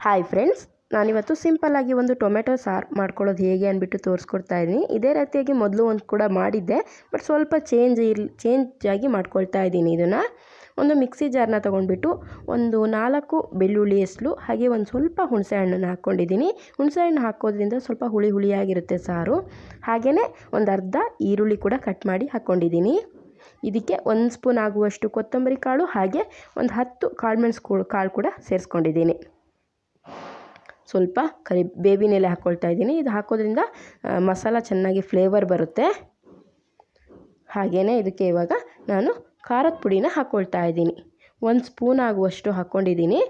Hi friends, ನಾನಿವತ್ತು ಸಿಂಪಲ್ಲಾಗಿ ಒಂದು ಟೊಮೆಟೊ ಸಾರು ಮಾಡ್ಕೊಳ್ಳೋದು ಹೇಗೆ ಅಂದ್ಬಿಟ್ಟು ತೋರಿಸ್ಕೊಡ್ತಾ ಇದ್ದೀನಿ. ಇದೇ ರೀತಿಯಾಗಿ ಮೊದಲು ಒಂದು ಕೂಡ ಮಾಡಿದ್ದೆ, ಬಟ್ ಸ್ವಲ್ಪ ಚೇಂಜ್ ಆಗಿ ಮಾಡ್ಕೊಳ್ತಾ ಇದ್ದೀನಿ. ಇದನ್ನು ಒಂದು ಮಿಕ್ಸಿ ಜಾರ್ನ ತೊಗೊಂಡ್ಬಿಟ್ಟು ಒಂದು 4 ಬೆಳ್ಳುಳ್ಳಿ ಹೆಸಳು ಹಾಗೆ ಒಂದು ಸ್ವಲ್ಪ ಹುಣಸೆ ಹಣ್ಣನ್ನು ಹಾಕ್ಕೊಂಡಿದ್ದೀನಿ. ಹುಣಸೆ ಹಣ್ಣು ಹಾಕೋದ್ರಿಂದ ಸ್ವಲ್ಪ ಹುಳಿಯಾಗಿರುತ್ತೆ ಸಾರು. ಹಾಗೆಯೇ ಒಂದು ಅರ್ಧ ಈರುಳ್ಳಿ ಕೂಡ ಕಟ್ ಮಾಡಿ ಹಾಕ್ಕೊಂಡಿದ್ದೀನಿ. ಇದಕ್ಕೆ 1 ಸ್ಪೂನ್ ಆಗುವಷ್ಟು ಕೊತ್ತಂಬರಿ ಕಾಳು ಹಾಗೆ ಒಂದು 10 ಕಾಳುಮೆಣಸು ಕಾಳು ಕೂಡ ಸೇರಿಸ್ಕೊಂಡಿದ್ದೀನಿ. ಸ್ವಲ್ಪ ಬೇವಿನ ಎಲೆ ಹಾಕ್ಕೊಳ್ತಾ ಇದ್ದೀನಿ. ಇದು ಹಾಕೋದ್ರಿಂದ ಮಸಾಲ ಚೆನ್ನಾಗಿ ಫ್ಲೇವರ್ ಬರುತ್ತೆ. ಹಾಗೆಯೇ ಇದಕ್ಕೆ ಇವಾಗ ನಾನು ಖಾರದ ಪುಡಿನ ಹಾಕ್ಕೊಳ್ತಾ ಇದ್ದೀನಿ. 1 ಸ್ಪೂನ್ ಆಗುವಷ್ಟು ಹಾಕ್ಕೊಂಡಿದ್ದೀನಿ.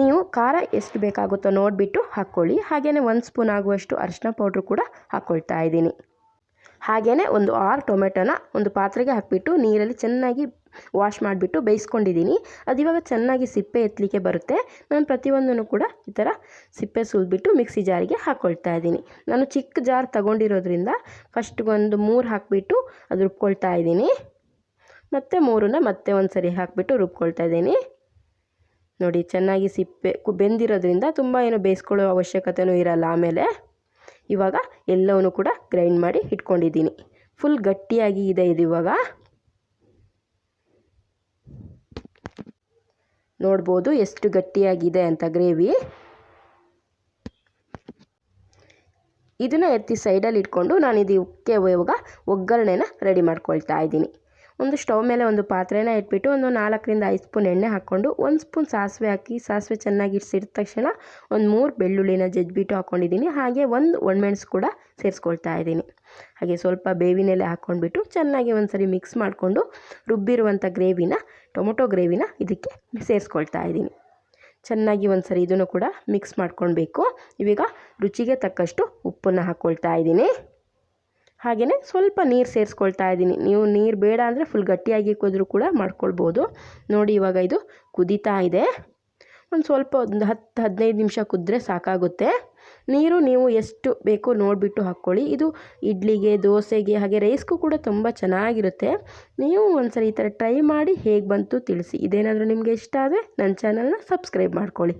ನೀವು ಖಾರ ಎಷ್ಟು ಬೇಕಾಗುತ್ತೋ ನೋಡಿಬಿಟ್ಟು ಹಾಕ್ಕೊಳ್ಳಿ. ಹಾಗೆಯೇ 1 ಸ್ಪೂನ್ ಆಗುವಷ್ಟು ಅರಿಶಿನ ಪೌಡ್ರು ಕೂಡ ಹಾಕ್ಕೊಳ್ತಾ ಇದ್ದೀನಿ. ಹಾಗೆಯೇ ಒಂದು 6 ಟೊಮೆಟೊನ ಒಂದು ಪಾತ್ರೆಗೆ ಹಾಕಿಬಿಟ್ಟು ನೀರಲ್ಲಿ ಚೆನ್ನಾಗಿ ವಾಶ್ ಮಾಡಿಬಿಟ್ಟು ಬೇಯಿಸ್ಕೊಂಡಿದ್ದೀನಿ. ಅದಿವಾಗ ಚೆನ್ನಾಗಿ ಸಿಪ್ಪೆ ಎತ್ತಲಿಕ್ಕೆ ಬರುತ್ತೆ. ನಾನು ಪ್ರತಿಯೊಂದನ್ನು ಕೂಡ ಈ ಥರ ಸಿಪ್ಪೆ ಸುಲಿದ್ಬಿಟ್ಟು ಮಿಕ್ಸಿ ಜಾರಿಗೆ ಹಾಕ್ಕೊಳ್ತಾ ಇದ್ದೀನಿ. ನಾನು ಚಿಕ್ಕ ಜಾರ್ ತೊಗೊಂಡಿರೋದ್ರಿಂದ ಫಸ್ಟ್ ಒಂದು 3 ಹಾಕಿಬಿಟ್ಟು ಅದು ರುಬ್ಕೊಳ್ತಾ ಇದ್ದೀನಿ. ಮತ್ತು 3ನ್ನ ಮತ್ತೆ ಒಂದು ಸರಿ ಹಾಕಿಬಿಟ್ಟು ರುಬ್ಕೊಳ್ತಾ ಇದ್ದೀನಿ. ನೋಡಿ, ಚೆನ್ನಾಗಿ ಸಿಪ್ಪೆ ಬೆಂದಿರೋದ್ರಿಂದ ತುಂಬ ಏನು ಬೇಯಿಸ್ಕೊಳ್ಳೋ ಅವಶ್ಯಕತೆಯೂ ಇರಲ್ಲ. ಆಮೇಲೆ ಇವಾಗ ಎಲ್ಲವನ್ನೂ ಕೂಡ ಗ್ರೈಂಡ್ ಮಾಡಿ ಇಟ್ಕೊಂಡಿದ್ದೀನಿ. ಫುಲ್ ಗಟ್ಟಿಯಾಗಿ ಇದೆ ಇದು. ಇವಾಗ ನೋಡ್ಬೋದು ಎಷ್ಟು ಗಟ್ಟಿಯಾಗಿದೆ ಅಂತ ಗ್ರೇವಿ. ಇದನ್ನು ಎತ್ತಿ ಸೈಡಲ್ಲಿ ಇಟ್ಕೊಂಡು ನಾನು ಇದಕ್ಕೆ ಇವಾಗ ಒಗ್ಗರಣೆನ ರೆಡಿ ಮಾಡ್ಕೊಳ್ತಾ ಇದ್ದೀನಿ. ಒಂದು ಸ್ಟವ್ ಮೇಲೆ ಒಂದು ಪಾತ್ರೆನ ಇಟ್ಬಿಟ್ಟು ಒಂದು 4ರಿಂದ 5 ಸ್ಪೂನ್ ಎಣ್ಣೆ ಹಾಕ್ಕೊಂಡು 1 ಸ್ಪೂನ್ ಸಾಸಿವೆ ಹಾಕಿ, ಸಾಸಿವೆ ಚೆನ್ನಾಗಿ ಸಿಡಿದ ತಕ್ಷಣ ಒಂದು 3 ಬೆಳ್ಳುಳ್ಳಿನ ಜಜ್ಜಿಬಿಟ್ಟು ಹಾಕ್ಕೊಂಡಿದ್ದೀನಿ. ಹಾಗೆ ಒಂದು ಒಣಮೆಣಸು ಕೂಡ ಸೇರಿಸ್ಕೊಳ್ತಾ ಇದ್ದೀನಿ. ಹಾಗೆ ಸ್ವಲ್ಪ ಬೇವಿನ ಎಲೆ ಹಾಕ್ಕೊಂಡ್ಬಿಟ್ಟು ಚೆನ್ನಾಗಿ ಒಂದು ಸರಿ ಮಿಕ್ಸ್ ಮಾಡಿಕೊಂಡು ರುಬ್ಬಿರುವಂಥ ಟೊಮೊಟೊ ಗ್ರೇವಿನ ಇದಕ್ಕೆ ಸೇರಿಸ್ಕೊಳ್ತಾ ಇದ್ದೀನಿ. ಚೆನ್ನಾಗಿ ಒಂದು ಸರಿ ಇದನ್ನು ಕೂಡ ಮಿಕ್ಸ್ ಮಾಡ್ಕೊಳ್ಬೇಕು. ಇವಾಗ ರುಚಿಗೆ ತಕ್ಕಷ್ಟು ಉಪ್ಪನ್ನು ಹಾಕ್ಕೊಳ್ತಾ ಇದ್ದೀನಿ. ಹಾಗೆಯೇ ಸ್ವಲ್ಪ ನೀರು ಸೇರಿಸ್ಕೊಳ್ತಾ ಇದ್ದೀನಿ. ನೀವು ನೀರು ಬೇಡ ಅಂದರೆ ಫುಲ್ ಗಟ್ಟಿಯಾಗಿ ಕುದ್ರು ಕೂಡ ಮಾಡ್ಕೊಳ್ಬೋದು. ನೋಡಿ, ಇವಾಗ ಇದು ಕುದೀತಾ ಇದೆ. ಒಂದು ಸ್ವಲ್ಪ ಒಂದು 10-15 ನಿಮಿಷ ಕುದ್ರೆ ಸಾಕಾಗುತ್ತೆ. ನೀರು ನೀವು ಎಷ್ಟು ಬೇಕೋ ನೋಡಿಬಿಟ್ಟು ಹಾಕ್ಕೊಳ್ಳಿ. ಇದು ಇಡ್ಲಿಗೆ, ದೋಸೆಗೆ ಹಾಗೆ ರೈಸ್ಗೂ ಕೂಡ ತುಂಬ ಚೆನ್ನಾಗಿರುತ್ತೆ. ನೀವು ಒಂದ್ಸರಿ ಈ ಥರ ಟ್ರೈ ಮಾಡಿ ಹೇಗೆ ಬಂತು ತಿಳಿಸಿ. ಇದೇನಾದರೂ ನಿಮಗೆ ಇಷ್ಟ ಆದರೆ ನನ್ನ ಚಾನಲ್ನ ಸಬ್ಸ್ಕ್ರೈಬ್ ಮಾಡ್ಕೊಳ್ಳಿ.